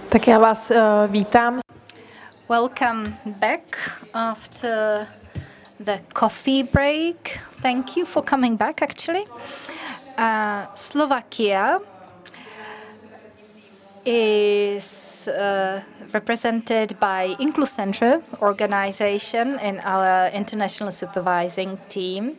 Tak já vás vítám. Welcome back after the coffee break. Thank you for coming back, actually. Slovakia is represented by INKLUCENTRUM organization in our international supervising team.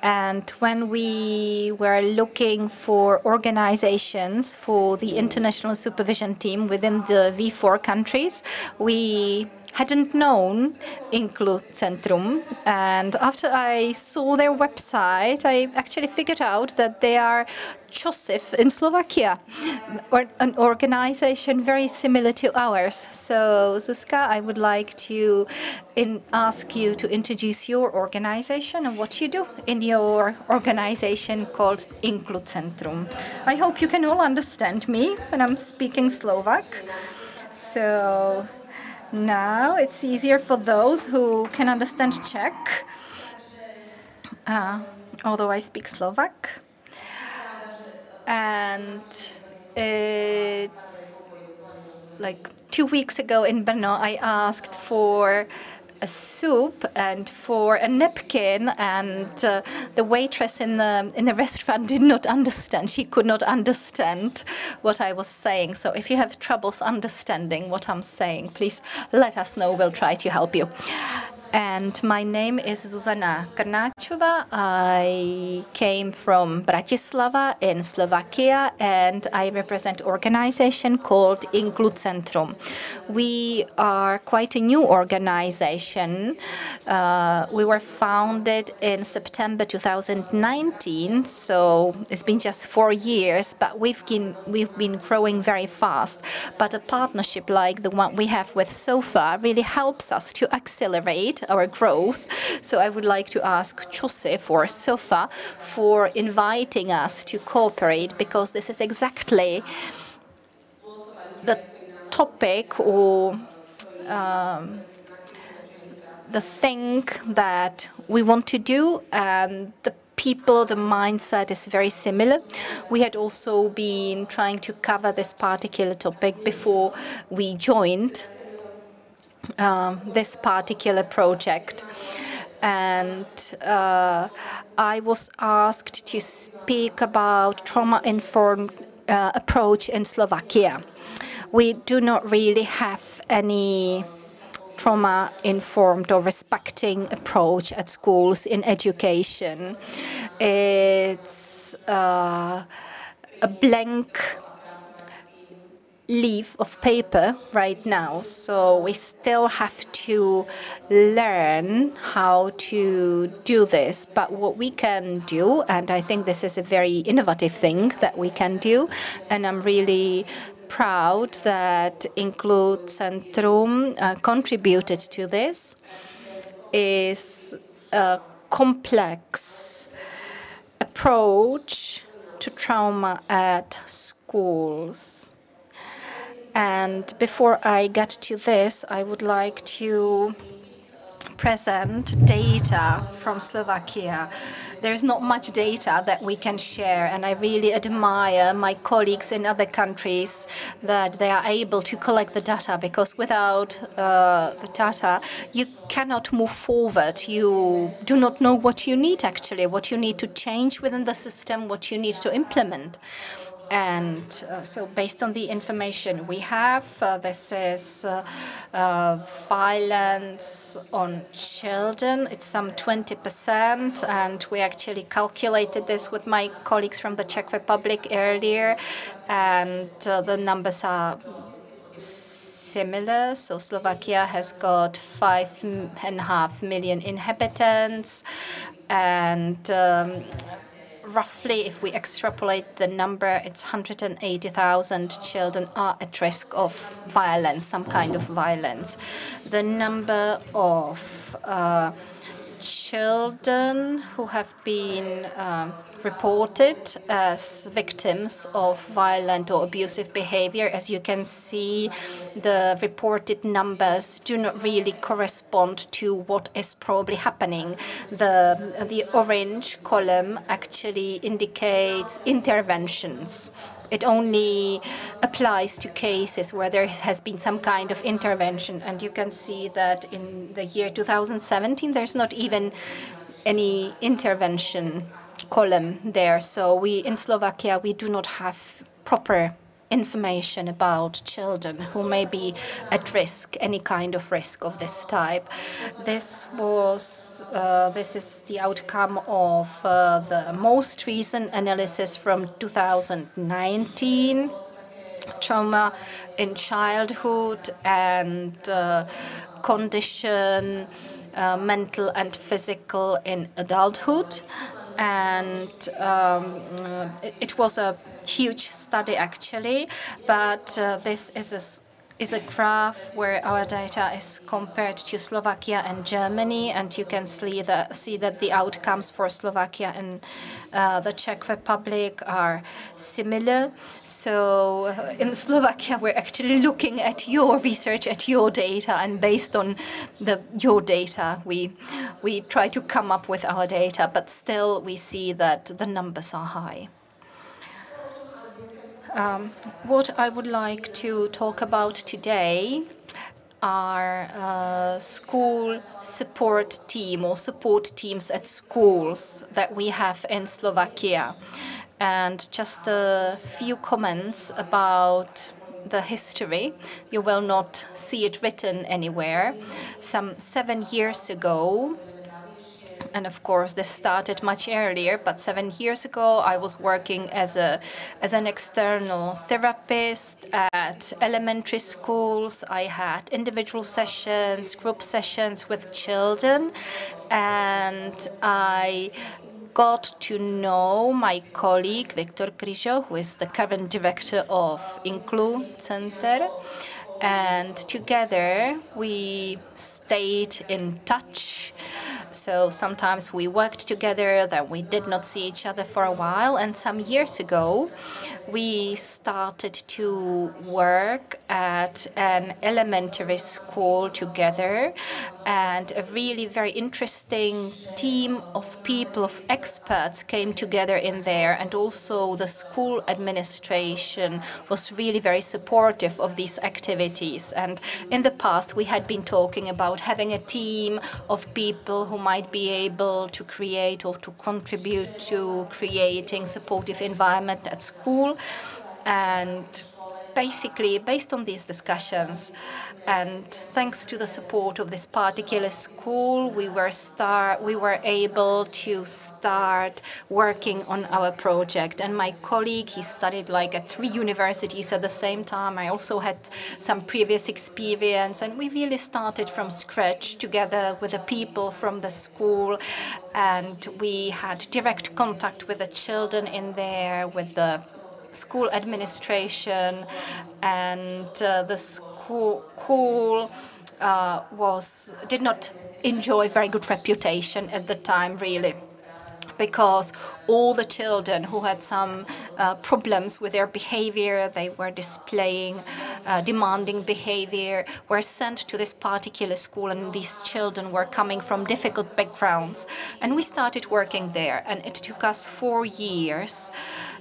And when we were looking for organizations for the international supervision team within the V4 countries, we hadn't known INKLUCENTRUM. And after I saw their website, I actually figured out that they are Joseph in Slovakia, or an organization very similar to ours. So, Zuzka, I would like to ask you to introduce your organization and what you do in your organization called INKLUCENTRUM. I hope you can all understand me when I'm speaking Slovak. So now it's easier for those who can understand Czech, although I speak Slovak. And like 2 weeks ago in Brno, I asked for a soup and for a napkin, and the waitress in the restaurant did not understand. She could not understand what I was saying. So if you have troubles understanding what I'm saying, please let us know. We'll try to help you. And my name is Zuzana Krnáčová. I came from Bratislava in Slovakia, and I represent an organization called INKLUCENTRUM. We are quite a new organization. We were founded in September 2019, so it's been just 4 years, but we've been growing very fast. But a partnership like the one we have with SOFA really helps us to accelerate our growth. So I would like to ask Joseph or SOFA for inviting us to cooperate, because this is exactly the topic or the thing that we want to do, and the people, the mindset is very similar. We had also been trying to cover this particular topic before we joined this particular project. And I was asked to speak about trauma-informed approach in Slovakia. We do not really have any trauma-informed or respecting approach at schools in education. It's a blank leaf of paper right now, so we still have to learn how to do this. But what we can do, and I think this is a very innovative thing that we can do, and I'm really proud that INKLUCENTRUM contributed to this, is a complex approach to trauma at schools. And before I get to this, I would like to present data from Slovakia. There's not much data that we can share, and I really admire my colleagues in other countries that they are able to collect the data, because without the data, you cannot move forward. You do not know what you need, actually, what you need to change within the system, what you need to implement. And so based on the information we have, this is violence on children. It's some 20%, and we actually calculated this with my colleagues from the Czech Republic earlier, and the numbers are similar. So Slovakia has got 5.5 million inhabitants, and roughly, if we extrapolate the number, it's 180,000 children are at risk of violence, some kind of violence. The number of children who have been reported as victims of violent or abusive behavior, as you can see, the reported numbers do not really correspond to what is probably happening. The orange column actually indicates interventions it only applies to cases where there has been some kind of intervention. And you can see that in the year 2017, there's not even any intervention column there. So we in Slovakia, we do not have proper information about children who may be at risk, any kind of risk of this type. This is the outcome of the most recent analysis from 2019, trauma in childhood and condition, mental and physical in adulthood. And it was a huge study actually, but this is a graph where our data is compared to Slovakia and Germany, and you can see that the outcomes for Slovakia and the Czech Republic are similar. So in Slovakia, we're actually looking at your research, at your data, and based on your data, we try to come up with our data, but still we see that the numbers are high. What I would like to talk about today are school support team or support teams at schools that we have in Slovakia. And just a few comments about the history. You will not see it written anywhere. Some 7 years ago, and of course, this started much earlier, but 7 years ago, I was working as an external therapist at elementary schools. I had individual sessions, group sessions with children, and I got to know my colleague, Viktor Kryžo, who is the current director of INKLUCENTRUM. And together we stayed in touch. So sometimes we worked together, then we did not see each other for a while. And some years ago, we started to work at an elementary school together. And a really very interesting team of people, of experts came together in there. And also the school administration was really very supportive of these activities. And in the past, we had been talking about having a team of people who might be able to create or to contribute to creating supportive environment at school. And basically, based on these discussions, and thanks to the support of this particular school, we were able to start working on our project. And my colleague, he studied like at 3 universities at the same time. I also had some previous experience, and we really started from scratch together with the people from the school. And we had direct contact with the children in there, with the school administration, and the school did not enjoy very good reputation at the time, really, because all the children who had some problems with their behavior, they were displaying demanding behavior, were sent to this particular school, and these children were coming from difficult backgrounds. And we started working there, and it took us 4 years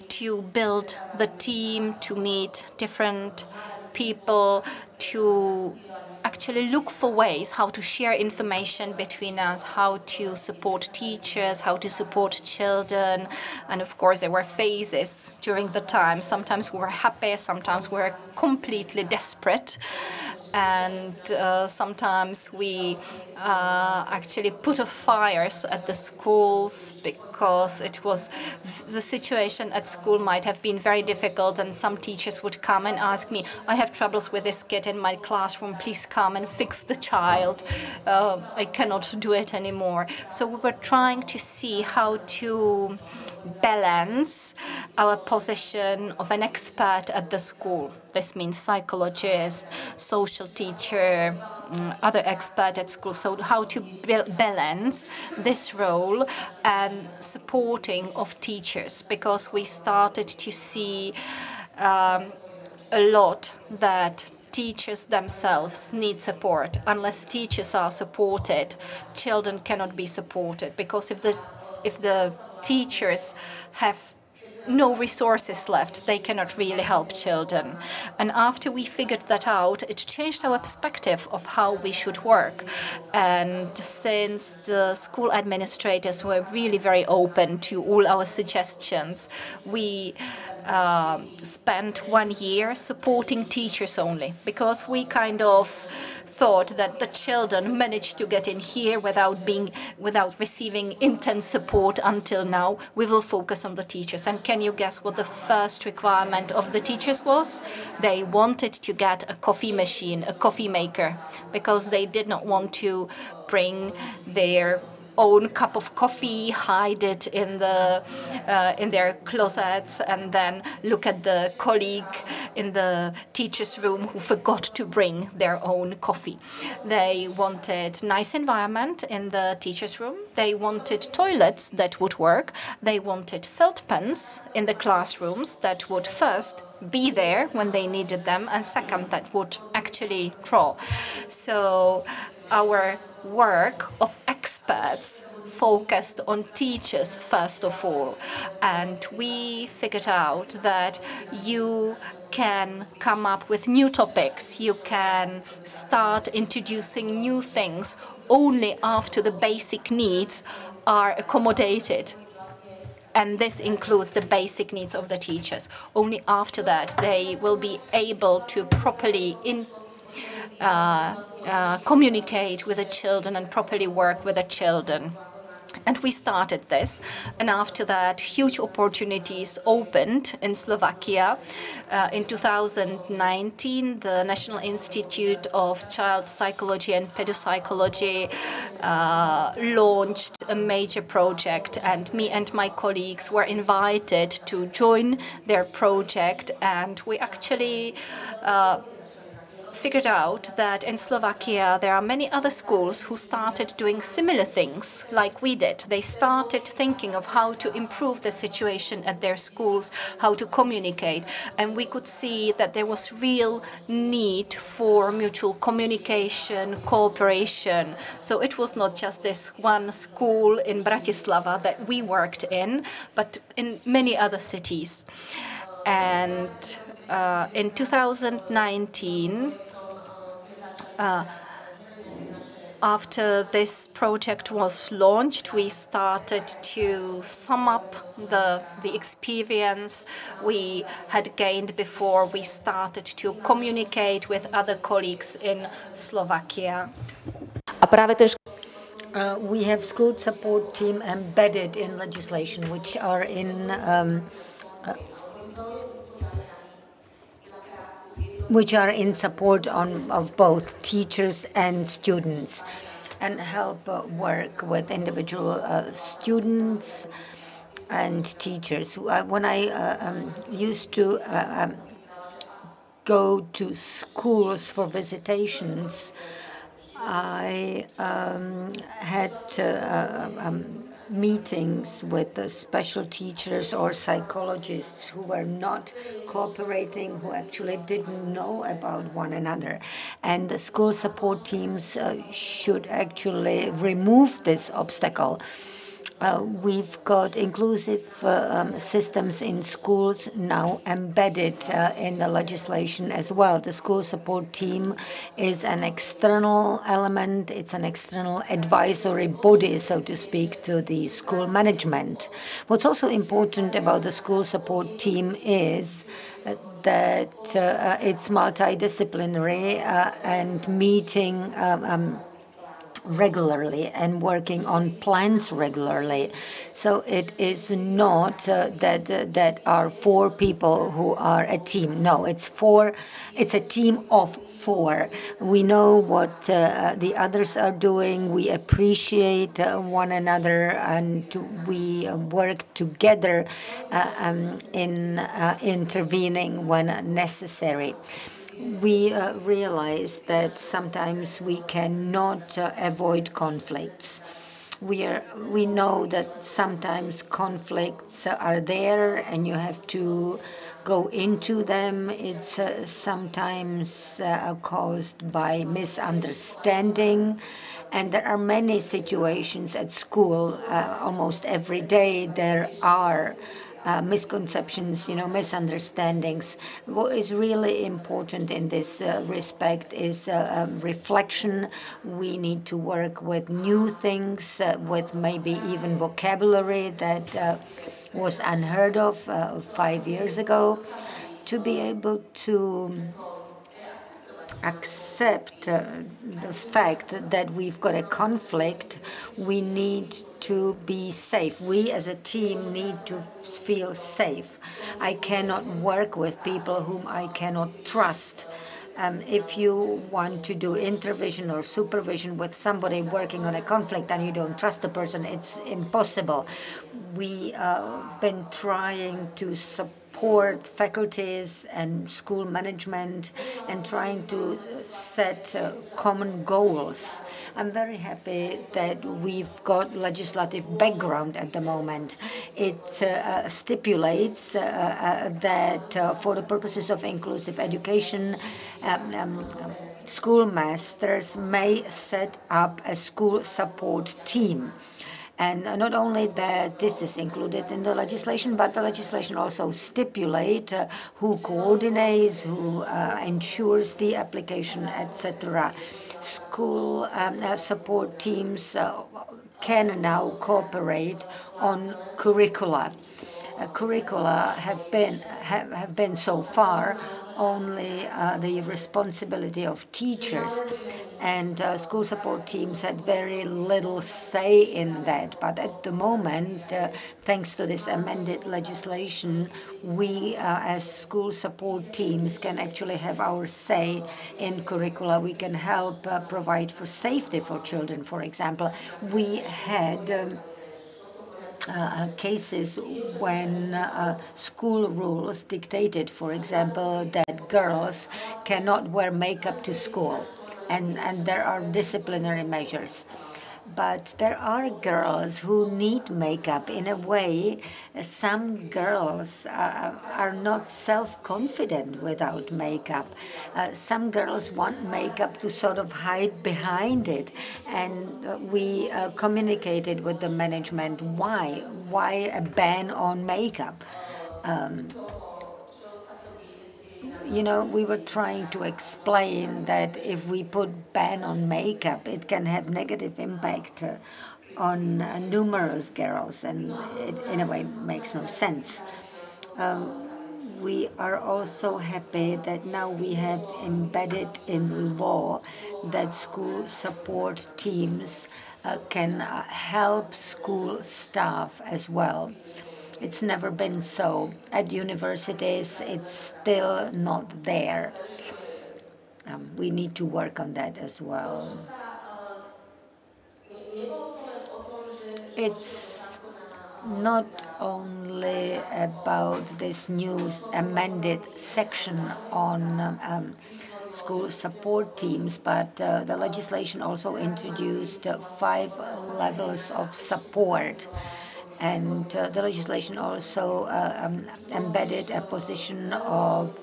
to build the team, to meet different people, to actually look for ways how to share information between us, how to support teachers, how to support children. And of course, there were phases during the time. Sometimes we were happy, sometimes we were completely desperate. And sometimes we actually put out fires at the schools because the situation at school might have been very difficult, and some teachers would come and ask me, I have troubles with this kid in my classroom, please come and fix the child. I cannot do it anymore. So we were trying to see how to balance our position of an expert at the school. This means psychologist, social teacher, other expert at school. So how to balance this role and supporting of teachers, because we started to see a lot that teachers themselves need support. Unless teachers are supported, children cannot be supported, because if the teachers have no resources left. They cannot really help children. And after we figured that out, it changed our perspective of how we should work. And since the school administrators were really very open to all our suggestions, we spent 1 year supporting teachers only, because we kind of thought that the children managed to get in here without receiving intense support until now. We will focus on the teachers. And can you guess what the first requirement of the teachers was? They wanted to get a coffee machine, a coffee maker, because they did not want to bring their own cup of coffee, hide it in their closets, and then look at the colleague in the teacher's room who forgot to bring their own coffee. They wanted nice environment in the teacher's room. They wanted toilets that would work. They wanted felt pens in the classrooms that would first be there when they needed them, and second, that would actually draw. So our work of experts focused on teachers first of all, and we figured out that you can come up with new topics, you can start introducing new things only after the basic needs are accommodated. And this includes the basic needs of the teachers. Only after that they will be able to properly communicate with the children and properly work with the children. And we started this, and after that, huge opportunities opened in Slovakia. In 2019, the National Institute of Child Psychology and Pedopsychology launched a major project, and me and my colleagues were invited to join their project, and we actually figured out that in Slovakia there are many other schools who started doing similar things like we did. They started thinking of how to improve the situation at their schools, how to communicate, and we could see that there was real need for mutual communication, cooperation. So it was not just this one school in Bratislava that we worked in, but in many other cities. And in 2019, after this project was launched, we started to sum up the experience we had gained before we started to communicate with other colleagues in Slovakia. We have school support team embedded in legislation, which are in support of both teachers and students, and help work with individual students and teachers. When I used to go to schools for visitations, I had meetings with the special teachers or psychologists who were not cooperating, who actually didn't know about one another. And the school support teams should actually remove this obstacle. We've got inclusive systems in schools now embedded in the legislation as well. The school support team is an external element. It's an external advisory body, so to speak, to the school management. What's also important about the school support team is that it's multidisciplinary and meeting regularly and working on plans regularly. So it is not that are 4 people who are a team. No, it's a team of 4. We know what the others are doing. We appreciate one another, and we work together in intervening when necessary. We realize that sometimes we cannot avoid conflicts. We know that sometimes conflicts are there and you have to go into them. It's sometimes caused by misunderstanding. And there are many situations at school. Almost every day there are misconceptions, misunderstandings. What is really important in this respect is reflection. We need to work with new things, with maybe even vocabulary that was unheard of 5 years ago, to be able to accept the fact that we've got a conflict. We need to be safe. We as a team need to feel safe. I cannot work with people whom I cannot trust. If you want to do intervention or supervision with somebody working on a conflict and you don't trust the person, it's impossible. We have been trying to support faculties and school management and trying to set common goals. I'm very happy that we've got legislative background at the moment. It stipulates that for the purposes of inclusive education, schoolmasters may set up a school support team. And not only that this is included in the legislation, but the legislation also stipulates who coordinates, who ensures the application, etc. School support teams can now cooperate on curricula. Curricula have been so far only the responsibility of teachers, and school support teams had very little say in that. But at the moment, thanks to this amended legislation, we as school support teams can actually have our say in curricula. We can help provide for safety for children, for example. We had cases when school rules dictated, for example, that girls cannot wear makeup to school, and there are disciplinary measures. But there are girls who need makeup. In a way, some girls are not self-confident without makeup. Some girls want makeup to sort of hide behind it. And we communicated with the management, why a ban on makeup? We were trying to explain that if we put ban on makeup, it can have negative impact on numerous girls, and it, in a way, makes no sense. We are also happy that now we have embedded in law that school support teams can help school staff as well. It's never been so. At universities, it's still not there. We need to work on that as well. It's not only about this new amended section on school support teams, but the legislation also introduced 5 levels of support. And the legislation also embedded a position of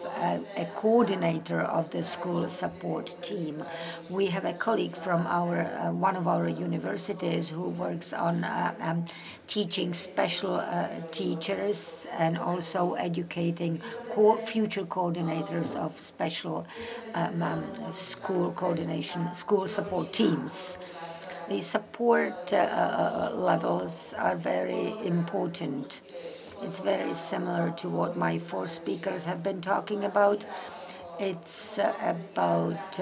a coordinator of the school support team. We have a colleague from one of our universities who works on teaching special teachers and also educating future coordinators of special school support teams. The support levels are very important. It's very similar to what my 4 speakers have been talking about. It's about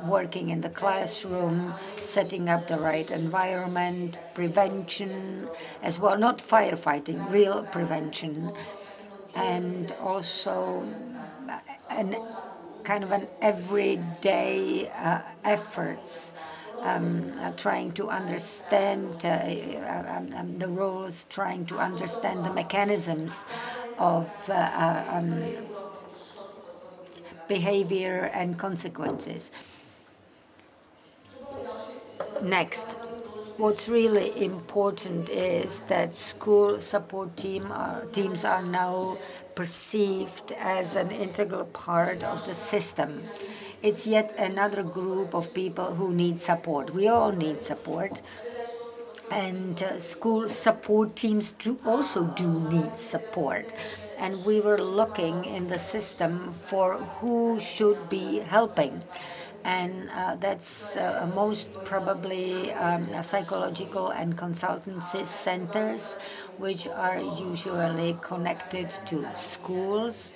working in the classroom, setting up the right environment, prevention as well, not firefighting, real prevention, and also an kind of an everyday efforts. Trying to understand the rules, trying to understand the mechanisms of behavior and consequences. Next, what's really important is that school support teams are now perceived as an integral part of the system. It's yet another group of people who need support. We all need support. And school support teams also do need support. And we were looking in the system for who should be helping. And that's most probably psychological and consultancy centers, which are usually connected to schools.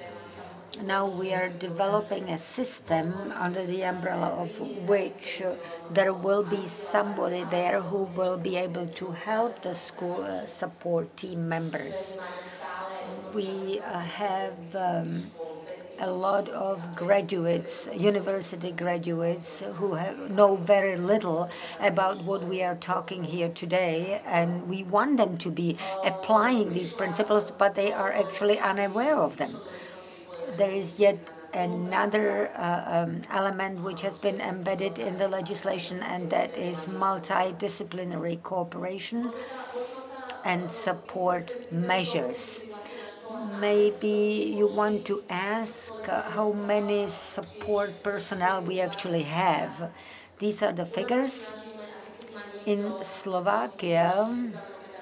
Now we are developing a system under the umbrella of which there will be somebody there who will be able to help the school support team members. We have a lot of graduates, university graduates, who know very little about what we are talking here today, and we want them to be applying these principles, but they are actually unaware of them. There is yet another element which has been embedded in the legislation, and that is multidisciplinary cooperation and support measures. Maybe you want to ask how many support personnel we actually have. These are the figures. In Slovakia,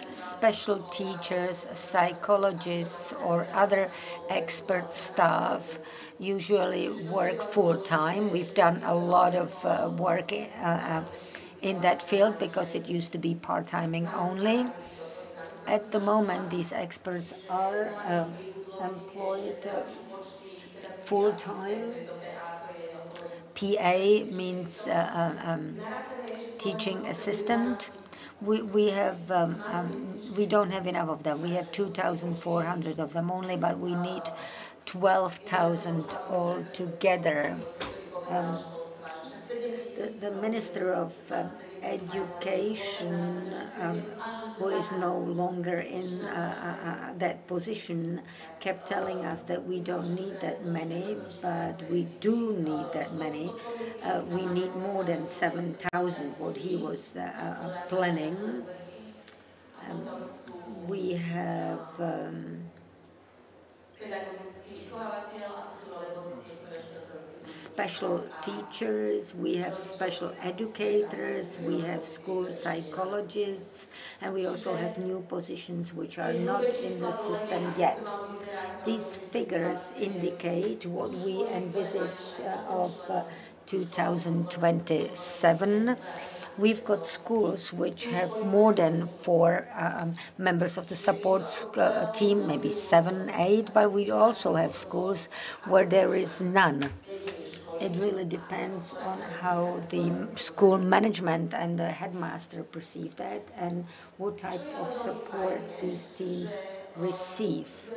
special teachers, psychologists, or other expert staff usually work full-time. We've done a lot of work in that field because it used to be part-timing only. At the moment, these experts are employed full-time. PA means teaching assistant. We don't have enough of them. We have 2,400 of them only, but we need 12,000 altogether. The Minister of Education, who is no longer in that position, kept telling us that we don't need that many, but we do need that many. We need more than 7,000, what he was planning. We have special teachers, we have special educators, we have school psychologists, and we also have new positions which are not in the system yet. These figures indicate what we envisage of 2027. We've got schools which have more than 4 members of the support team, maybe 7, 8, but we also have schools where there is none. It really depends on how the school management and the headmaster perceive that and what type of support these teams receive.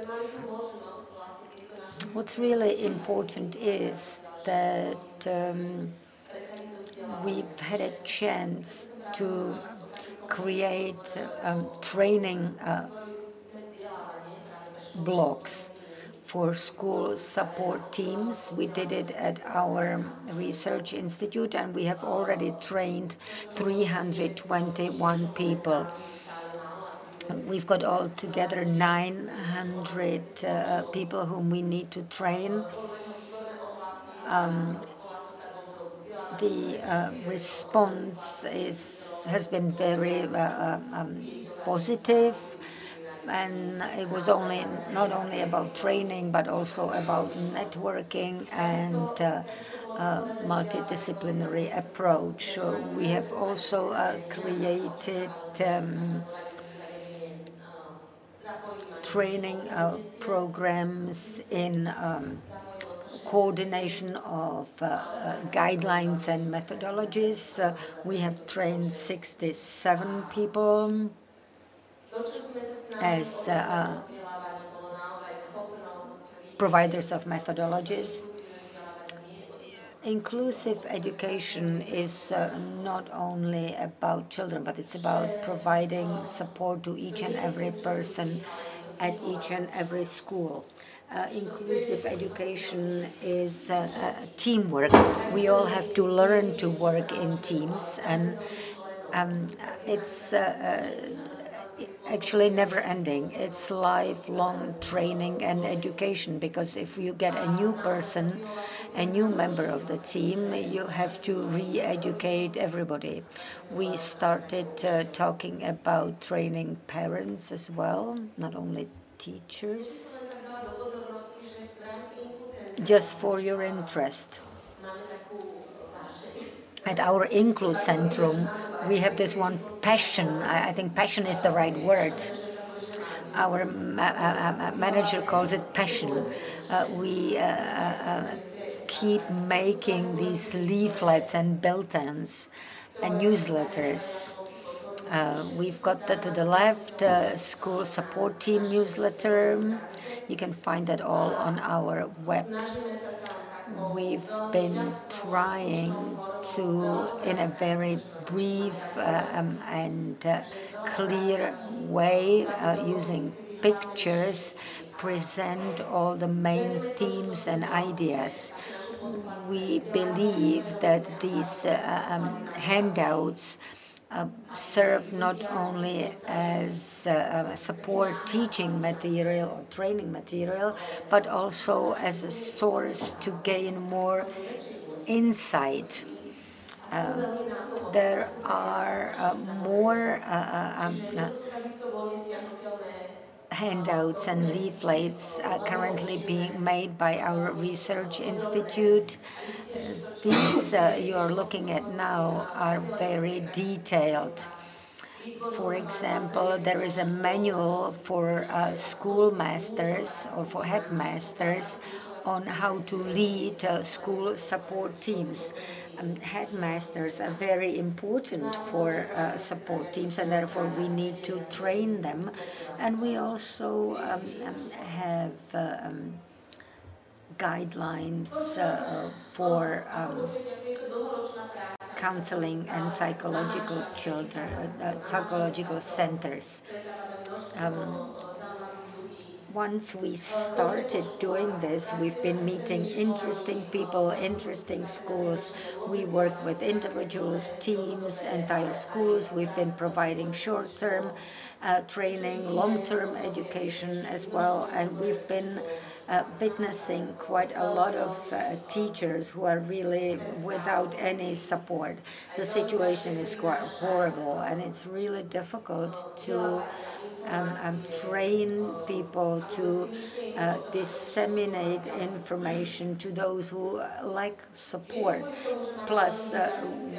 What's really important is that we've had a chance to create training blocks for school support teams. We did it at our research institute, and we have already trained 321 people. We've got altogether 900 people whom we need to train. The response has been very positive. And it was not only about training, but also about networking and multidisciplinary approach. So we have also created training programs in coordination of guidelines and methodologies. We have trained 67 people as providers of methodologies. Inclusive education is not only about children, but it's about providing support to each and every person at each and every school. Inclusive education is teamwork. We all have to learn to work in teams, and it's actually never ending. It's lifelong training and education, because if you get a new person, a new member of the team, you have to re-educate everybody. We started talking about training parents as well, not only teachers. Just for your interest, at our INKLUCENTRUM, we have this one passion. I think passion is the right word. Our manager calls it passion. We keep making these leaflets and bulletins and newsletters. We've got to the left, school support team newsletter. You can find that all on our web. We've been trying to, in a very brief and clear way, using pictures, present all the main themes and ideas. We believe that these handouts serve not only as support teaching material or training material, but also as a source to gain more insight. There are more handouts and leaflets currently being made by our research institute. These you're looking at now are very detailed. For example, there is a manual for schoolmasters or for headmasters on how to lead school support teams. Headmasters are very important for support teams, and therefore we need to train them. And we also have guidelines for counseling and psychological centers. Once we started doing this, we've been meeting interesting people, interesting schools. We work with individuals, teams, entire schools. We've been providing short-term training, long-term education as well, and we've been witnessing quite a lot of teachers who are really without any support. The situation is quite horrible, and it's really difficult to train people to disseminate information to those who lack support. Plus,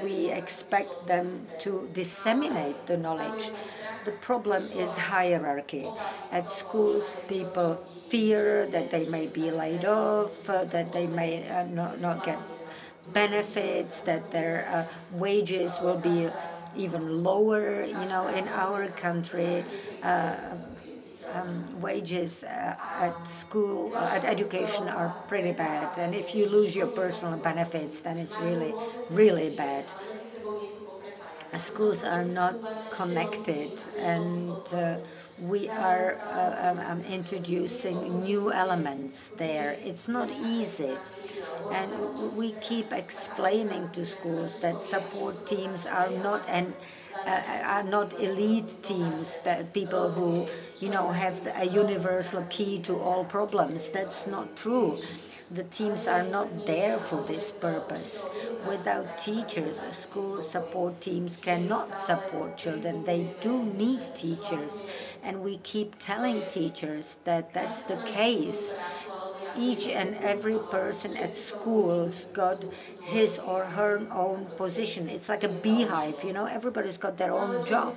we expect them to disseminate the knowledge. The problem is hierarchy. At schools, people fear that they may be laid off, that they may not get benefits, that their wages will be even lower. You know, in our country, wages at school, at education are pretty bad. And if you lose your personal benefits, then it's really, really bad. Schools are not connected, and we are introducing new elements there. It's not easy. And we keep explaining to schools that support teams are not elite teams, that people who, you know, have a universal key to all problems. That's not true. The teams are not there for this purpose. Without teachers, school support teams cannot support children. They do need teachers, and we keep telling teachers that that's the case. Each and every person at school's got his or her own position. It's like a beehive, you know, everybody's got their own job.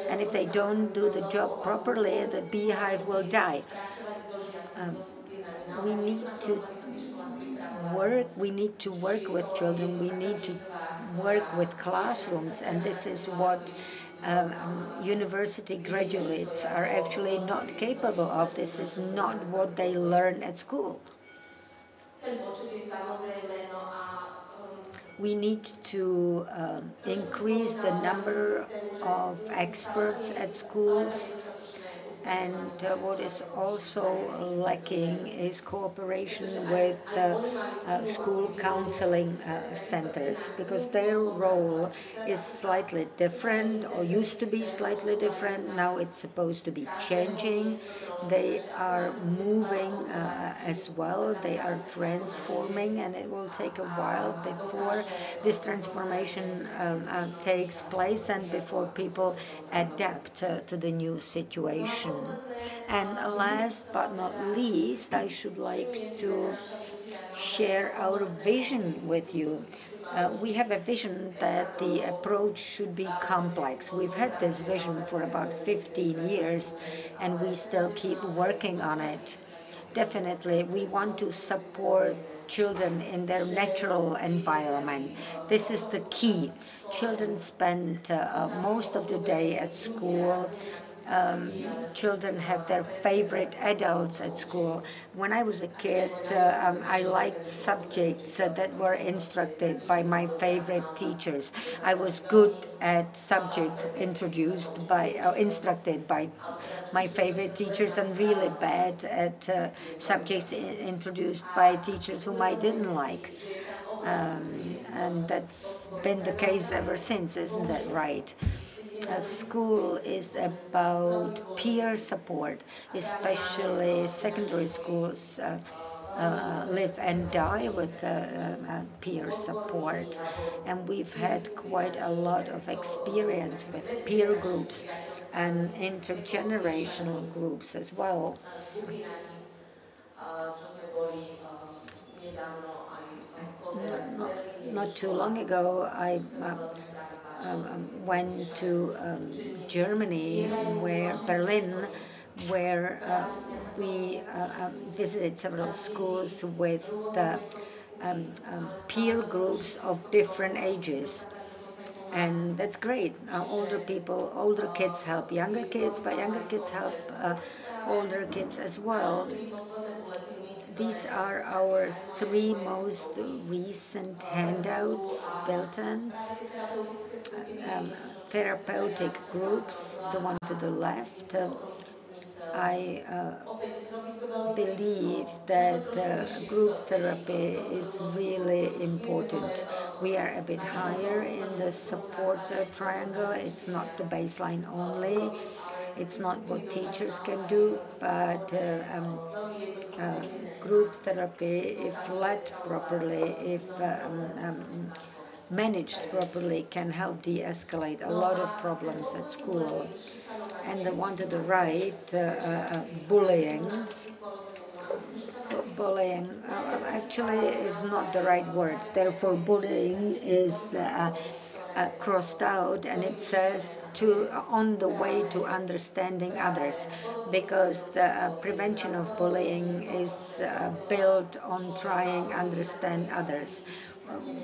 And if they don't do the job properly, the beehive will die. We need to work with children, we need to work with classrooms, and this is what university graduates are actually not capable of. This is not what they learn at school. We need to increase the number of experts at schools. And what is also lacking is cooperation with school counseling centers, because their role is slightly different, or used to be slightly different. Now it's supposed to be changing. They are moving as well. They are transforming, and it will take a while before this transformation takes place and before people adapt to the new situation. And last but not least, I should like to share our vision with you. We have a vision that the approach should be complex. We've had this vision for about 15 years, and we still keep working on it. Definitely, we want to support children in their natural environment. This is the key. Children spend most of the day at school. Children have their favorite adults at school. When I was a kid, I liked subjects that were instructed by my favorite teachers. I was good at subjects instructed by my favorite teachers, and really bad at subjects introduced by teachers whom I didn't like. And that's been the case ever since, isn't that right? School is about peer support, especially secondary schools live and die with peer support. And we've had quite a lot of experience with peer groups and intergenerational groups as well. Not too long ago, I went to Germany, Berlin, where we visited several schools with peer groups of different ages. And that's great. Older kids help younger kids, but younger kids help older kids as well. These are our 3 most recent handouts, bulletins. Therapeutic groups, the one to the left. I believe that group therapy is really important. We are a bit higher in the support triangle. It's not the baseline only. It's not what teachers can do, but group therapy, if led properly, if managed properly, can help de-escalate a lot of problems at school. And the one to the right, bullying. Bullying actually is not the right word. Therefore, bullying is crossed out, and it says on the way to understanding others, because the prevention of bullying is built on trying to understand others.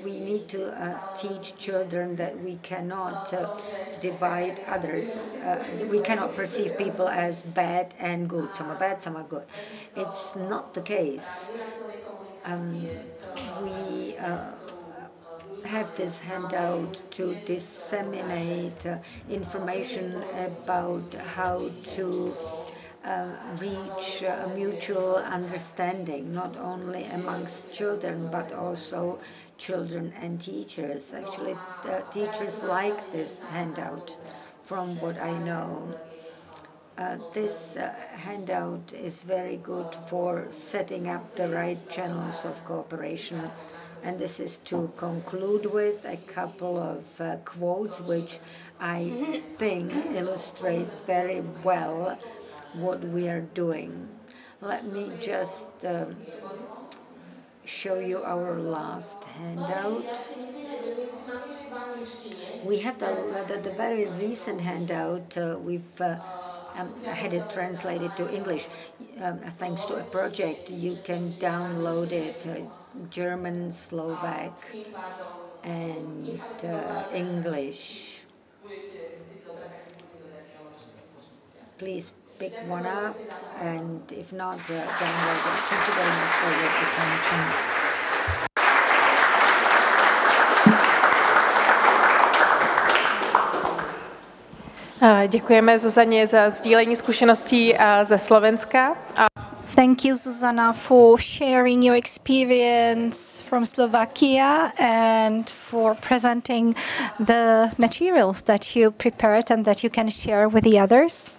We need to teach children that we cannot divide others. We cannot perceive people as bad and good. Some are bad, some are good. It's not the case. We have this handout to disseminate information about how to reach a mutual understanding, not only amongst children, but also children and teachers. Actually, teachers like this handout, from what I know. This handout is very good for setting up the right channels of cooperation. And this is to conclude with a couple of quotes which I think illustrate very well what we are doing. Let me just show you our last handout. We have the very recent handout. We've had it translated to English thanks to a project. You can download it, German, Slovak, and English. Please pick one up, and if not, download it. Thank you very much for your attention. Děkujeme Zuzaně za sdílení zkušeností ze Slovenska. Thank you, Zuzana, for sharing your experience from Slovakia and for presenting the materials that you prepared and that you can share with the others.